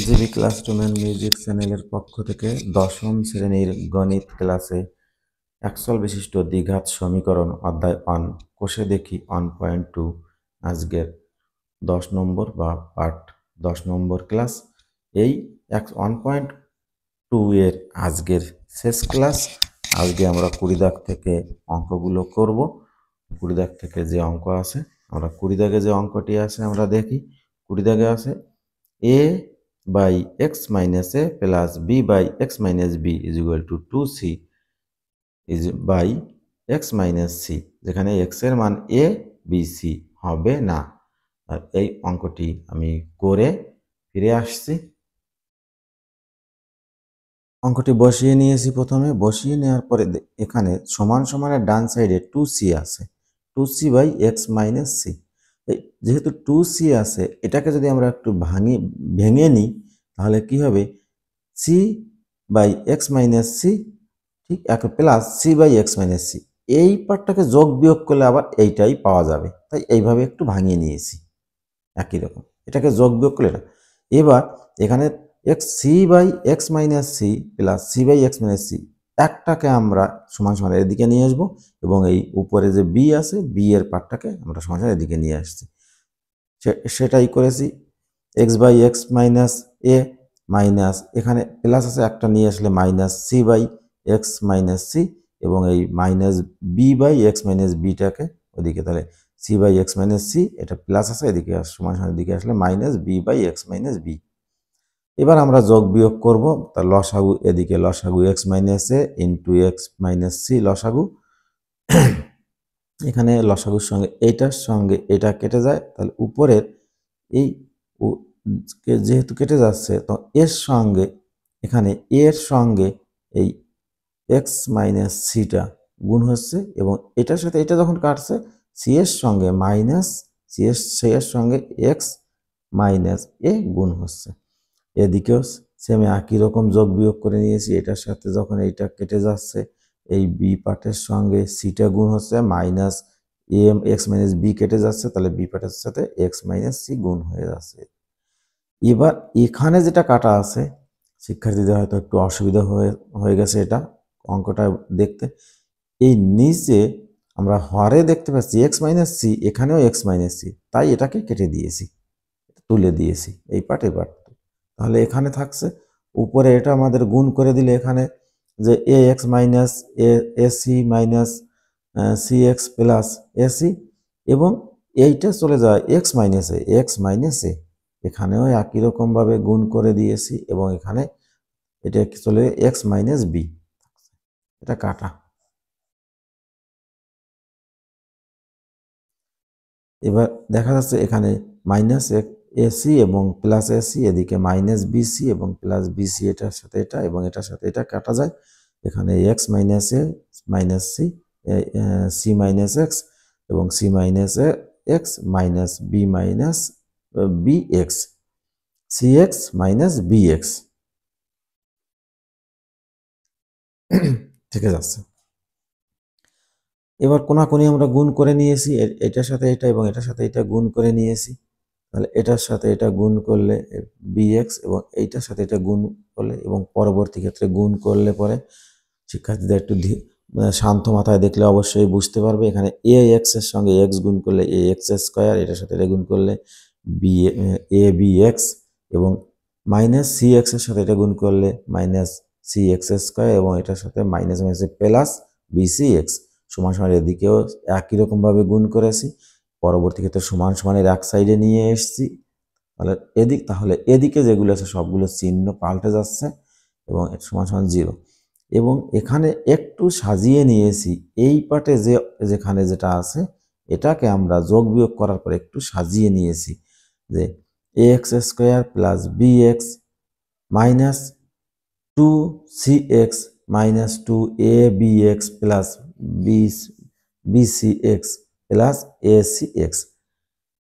BGB classroom and music চ্যানেলের পক্ষ থেকে দশম শ্রেণীর গণিত ক্লাসে একচল বিশিষ্ট দ্বিঘাত সমীকরণ অধ্যায় 1 কোষে দেখি 1.2 আজকের 10 নম্বর বা পার্ট 10 নম্বর ক্লাস। এই 1.2 এর আজকের শেষ ক্লাস। আজকে আমরা 20 দাগ থেকে অঙ্কগুলো করব। 20 দাগ থেকে যে অঙ্ক আছে, আমরা 20 দাগে যে অঙ্কটি আছে আমরা দেখি। 20 দাগে আছে a by x minus a plus b by x minus b is equal to 2c is by x minus c, যেখানে x এর মান a b c হবে না। আর এই অঙ্কটি আমি করে ফিরে আসছি। অঙ্কটি বসিয়ে নিয়েছি। প্রথমে বসিয়ে নেওয়ার পরে এখানে সমান সমানের ডান সাইডে 2c আছে, 2c by x minus c। যেহেতু 2c আছে, এটাকে যদি আমরা একটু ভেঙে নিই তাহলে কি হবে, c by x minus C, ঠিক এক plus C by x minus C. এই পার্টটাকে যোগ বিয়োগ করলে আবার এইটাই পাওয়া যাবে, তাই এইভাবে একটু ভাঙিয়ে নিয়েছি। একই রকম এটাকে যোগ বিয়োগ করলে না। এবার এখানে X C by x minus C plus C by x minus C, একটাকে আমরা সমান সমান এদিকে নিয়ে আসবো এবং এই উপরে যে বি আছে বি এর পার্টটাকে আমরা সমান সমান এদিকে নিয়ে আসছি। সেটাই করেছি। X by x minus a minus এখানে প্লাস আছে, একটা নিয়ে আসলে minus c by x minus c এবং এই minus b by x minus বিটাকে ওদিকে, তাহলে c by x minus c, এটা প্লাস আছে এদিকে সমান সমান এদিকে আসলে minus b by x minus b. এবার আমরা যোগ বিয়োগ করব, তার লসাগু এদিকে লসাগু x minus a into x minus c লসাগু। এখানে লসাগুর সঙ্গে এইটার সঙ্গে এটা কেটে যায়, তাহলে উপরের এই যেহেতু কেটে যাচ্ছে তো এর সঙ্গে এখানে এর সঙ্গে এই এক্স মাইনাস সিটা গুণ হচ্ছে এবং এটার সাথে এটা যখন কাটছে সি এর সঙ্গে মাইনাস সি এর সঙ্গে এক্স মাইনাস এ গুণ হচ্ছে। এদিকেও সেম একই রকম যোগ বিয়োগ করে নিয়েছি। এটার সাথে যখন এইটা কেটে যাচ্ছে এই বি পার্টের সঙ্গে সিটা গুণ হচ্ছে, minus M X minus B কেটে যাচ্ছে, তাহলে বি পার্টের সাথে এক্স মাইনাস সি গুণ হয়ে যাচ্ছে। এবার এখানে যেটা কাটা আছে, শিক্ষার্থীদের হয়তো একটু অসুবিধা হয়ে গেছে এটা অঙ্কটা দেখতে। এই নিচে আমরা হরে দেখতে পাচ্ছি এক্স মাইনাস সি, এখানেও এক্স মাইনাস সি, তাই এটাকে কেটে দিয়েছি, তুলে দিয়েছি এই পার্ট এই পার্ট। তাহলে এখানে থাকছে উপরে এটা আমাদের গুণ করে দিলে এখানে যে a x minus a c minus c x plus a c, এবং এইটা চলে যায় এক্স মাইনাস এ, এখানেও একই রকমভাবে গুণ করে দিয়েছি এবং এখানে এটা চলে এক্স মাইনাস বি, এটা কাটা। এবার দেখা যাচ্ছে এখানে মাইনাস এসি এবং প্লাস এসি, এদিকে মাইনাস বিসি এবং প্লাস বিসি, এটার সাথে এটা এবং এটার সাথে এটা কাটা যায়। এখানে x minus a minus c, c minus x এবং c minus x minus b minus b x, c x minus b x থেকে যাচ্ছে। এবার কোনাকুনি আমরা গুণ করে নিয়েছি, এটার সাথে এটা এবং এটার সাথে এটা গুণ করে নিয়েছি, তাহলে এটার সাথে এটা গুণ করলে বিএক্স এবং এইটার সাথে এটা গুণ করলে এবং পরবর্তী ক্ষেত্রে গুণ করলে পরে শিক্ষার্থীদের একটু শান্ত মাথায় দেখলে অবশ্যই বুঝতে পারবে। এখানে এ এক্স এর সঙ্গে এক্স গুণ করলে এ এক্স স্কোয়ার, এটার সাথে এটা গুণ করলে বি এ বি এক্স এবং মাইনাস সি এক্স এর সাথে এটা গুণ করলে মাইনাস সি এক্স স্কোয়ার এবং এটার সাথে minus minus plus B C X সমান সমান। এদিকেও একই রকমভাবে গুণ করেছি, পরবর্তী ক্ষেত্রে সমান সমানের এক সাইডে নিয়ে এসছি। তাহলে এদিকে যেগুলো আছে সবগুলো চিহ্ন পাল্টে যাচ্ছে এবং সমান সমান 0। এবং এখানে একটু সাজিয়ে নিয়েছি, এই পার্টে যেখানে যেটা আছে এটাকে আমরা যোগ বিয়োগ করার পর একটু সাজিয়ে নিয়েছি যে a x square plus b x minus 2cx minus 2abx plus bcx plus acx।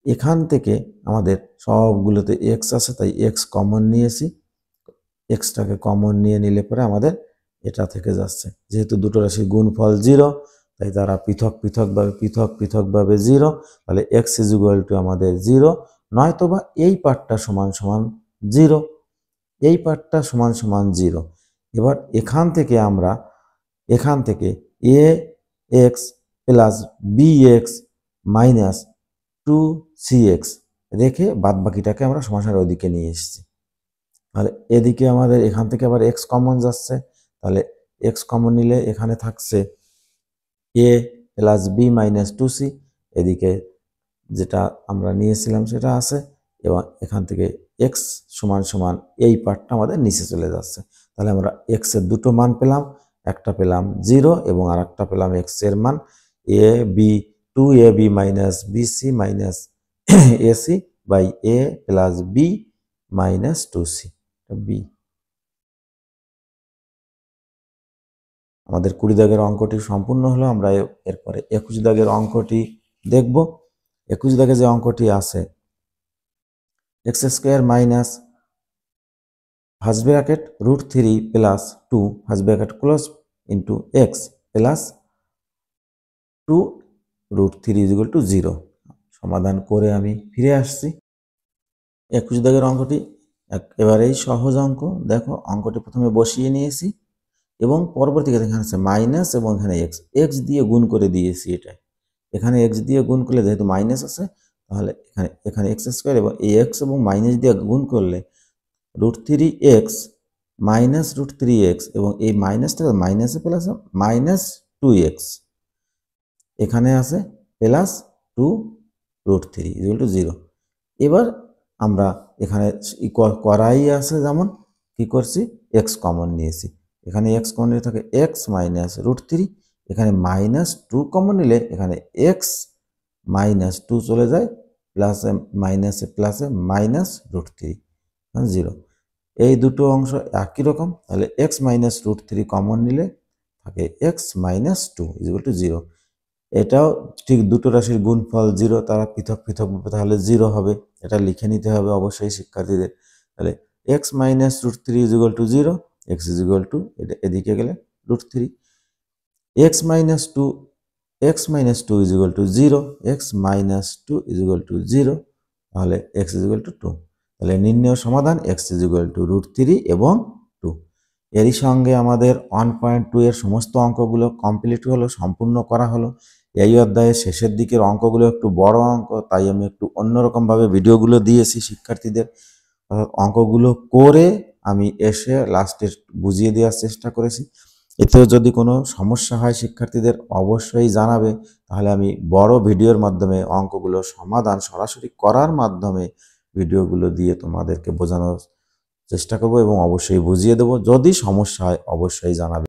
এখান থেকে আমাদের সবগুলোতে এক্স আছে তাই এক্স কমন নিয়েছি, এক্সটাকে কমন নিয়ে নিলে পরে আমাদের এটা থেকে যাচ্ছে। যেহেতু দুটো রাশির গুণফল 0 তাই তারা পৃথক পৃথকভাবে 0, তাহলে এক্স ইজ ইকুয়াল টু আমাদের 0, নয়তোবা এই পার্টটা সমান সমান 0। এই পার্টটা সমান সমান 0। এবার এখান থেকে আমরা a x plus b x minus 2cx রেখে বাদ বাকিটাকে আমরা সমাসের ওদিকে নিয়ে এসেছি। তাহলে এদিকে আমাদের এখান থেকে আবার এক্স কমন যাচ্ছে, তাহলে এক্স কমন নিলে এখানে থাকছে এ প্লাস বি মাইনাস 2c, এদিকে যেটা আমরা নিয়েছিলাম সেটা আছে, এবং এখান থেকে এক্স সমান সমান এই পার্টটা আমাদের নিচে চলে যাচ্ছে। তাহলে আমরা এক্স এর দুটো মান পেলাম, একটা পেলাম 0 এবং আর একটা পেলাম এক্স এর মান a b 2ab minus b c minus a c by a plus b minus 2c b. আমাদের 20 দাগের অঙ্কটি সম্পূর্ণ হলো। আমরা এরপরে 21 দাগের অঙ্কটি দেখব। 21 দাগে যে অঙ্কটি আছে, x square minus first bracket √3 plus 2 first bracket close into x plus 2 √3 equal to 0। সমাধান করে আমি ফিরে আসছি। 21 দাগের অঙ্কটি একেবারেই সহজ অঙ্ক। দেখো অঙ্কটি প্রথমে বসিয়ে নিয়েছি এবং পরবর্তীতে এখানে আছে মাইনাস এবং এখানে এক্স দিয়ে গুণ করে দিয়েছি। এটা এখানে এক্স দিয়ে গুণ করলে যেহেতু মাইনাস আছে, তাহলে এখানে এক্স স্কোয়ার এবং এই এক্স এবং মাইনাস দিয়ে গুণ করলে √3x মাইনাস √3x এবং এই মাইনাসটা মাইনাসে প্লাস মাইনাস 2x এখানে আছে প্লাস 2√3 ইকুয়াল টু 0। এবার আমরা এখানে করাই আছে, যেমন কি করছি এক্স কমন নিয়েছি, এখানে এক্স কমন নিয়ে থাকে এক্স মাইনাস √3, এখানে মাইনাস 2 কমন নিলে এখানে এক্স মাইনাস 2 চলে যায়, প্লাসে প্লাসে মাইনাস √3 0। এই দুটো অংশ একই রকম, তাহলে এক্স মাইনাস √3 কমন নিলে থাকে এক্স মাইনাস 2 ইকুয়াল টু 0। এটাও ঠিক দুটো রাশির গুণফল 0, তারা পৃথক পৃথক তাহলে 0 হবে, এটা লিখে নিতে হবে অবশ্যই শিক্ষার্থীদের। তাহলে x minus √3 equal to 0, x equal to এটা এদিকে গেলে √3, x minus 2 equal to 0, x minus 2 equal to 0, তাহলে এক্স ইকুয়াল টু 2। তাহলে নির্ণয় সমাধান এক্স ইকুয়াল টু √3 এবং 2। এরই সঙ্গে আমাদের 1.2 এর সমস্ত অঙ্কগুলো কমপ্লিট হলো, সম্পূর্ণ করা হলো। এই অধ্যায়ের শেষের দিকের অঙ্কগুলো একটু বড় অঙ্ক, তাই আমি একটু অন্যরকমভাবে ভিডিওগুলো দিয়েছি শিক্ষার্থীদের। অঙ্কগুলো করে আমি এসে লাস্টে বুঝিয়ে দেওয়ার চেষ্টা করেছি। এতেও যদি কোনো সমস্যা হয় শিক্ষার্থীদের অবশ্যই জানাবে, তাহলে আমি বড় ভিডিওর মাধ্যমে অঙ্কগুলো সমাধান সরাসরি করার মাধ্যমে ভিডিওগুলো দিয়ে তোমাদেরকে বোঝানোর চেষ্টা করব এবং অবশ্যই বুঝিয়ে দেবো। যদি সমস্যা হয় অবশ্যই জানাবে।